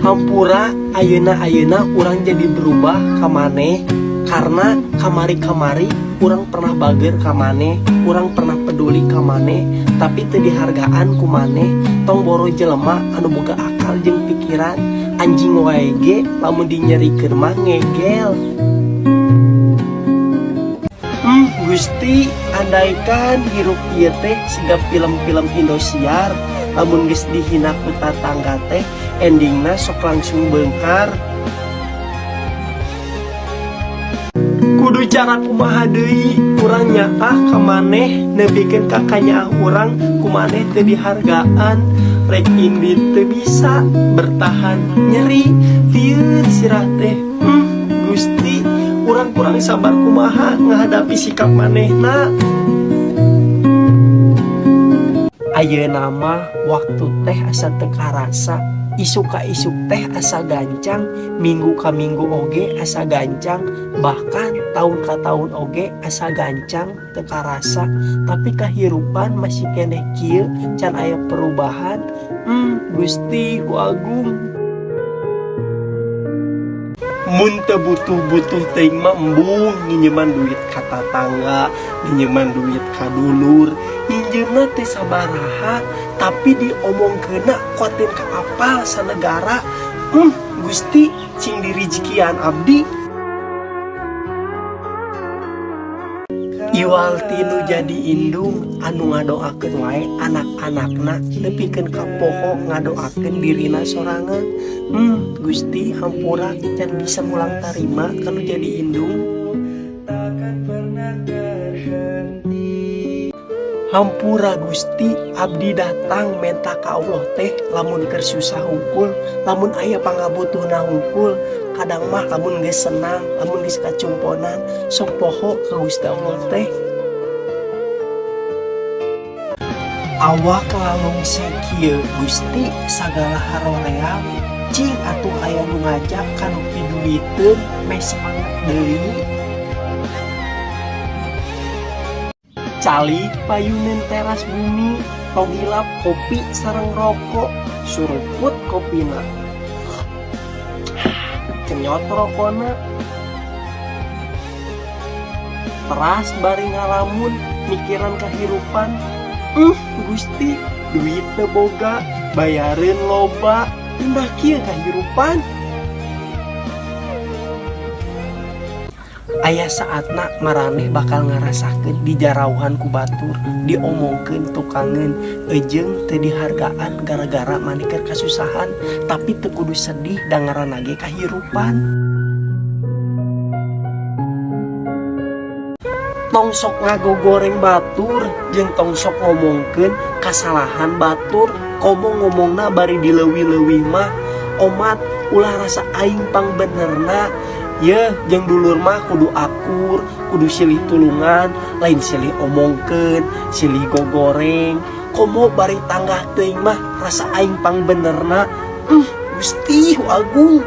Hampura ayeuna urang jadi berubah ka maneh karena kamari-kamari urang pernah bager ka maneh, urang pernah peduli ka maneh, tapi teu dihargaan ku maneh. Tong boro jelema anu boga akal jeung pikiran, anjing wae ge lamun dinyerikeun mah ngegel. Gusti, andaikan hirup ieu teh siga film-film Indosiar, lamun geus dihina ku tatangga teh endingna sok langsung beunghar. Kudu cara kumaha deui urang nyaah ka maneh nebikeun ka kanyaah urang ku maneh teu dihargaan, rek indit teu bisa bertahan nyeri lieur sirah teh. Gusti, urang kurang sabar kumaha ngahadapi sikap manehna. Ayeuna mah waktu teh asa teu karasa, isuk ka isuk teh asa gancang, minggu ka minggu oge asa gancang, bahkan tahun ka tahun oge asa gancang teu karasa. Tapi kahirupan masih keneh kieu can aya perubahan. Gusti ku agung. Mun teu butuh teuing mah embung nginjeman duit ka tatangga, nginjeman duit ka dulur, nginjeumna teh sabaraha, tapi diomongkeunna kuatin ka apal sanegara. Gusti, cing dirijikian abdi. Iwal tinu jadi indung anu ngadoakeun wae anak-anakna nepikeun ka poho ngadoakeun dirina sorangan. Gusti, hampura can bisa mulang tarima kanu jadi indung. Hampura Gusti, abdi datang menta ka Allah teh lamun keur susah hungkul, lamun aya pangabutuhna hungkul, kadang mah lamun geus senang, lamun geus kacumponan, sok poho ka Gusti Allah teh. Awak lalungsi kieu Gusti sagala haroream, cing atuh aya nu ngajak kanu piduliteun meh semangat deui. Cali payuneun teras bumi, tong hilap kopi sareng rokok, suruput kopina, kenyot rokona, teras bari ngalamun mikiran kahirupan. Gusti, duit teu boga, bayareun loba, indah kieu kahirupan. Aya saatna maraneh bakal ngarasakeun dijarauhan ku batur, diomongkeun tukangeun, ejeung teu dihargaan gara-gara maneh keur kasusahan, tapi teu kudu sedih da ngaranna ge kahirupan. Tong sok ngagogoreng batur jeung tong sok ngomongkeun kasalahan batur, komo ngomongna bari dileuwih-leuwih mah omat ulah rasa aing pang benerna. Ye, jeung dulur mah kudu akur, kudu silih tulungan, lain silih omongkeun, silih gogoreng. Komo bari tanggah teuing mah rasa aing pang benerna. Gusti agung.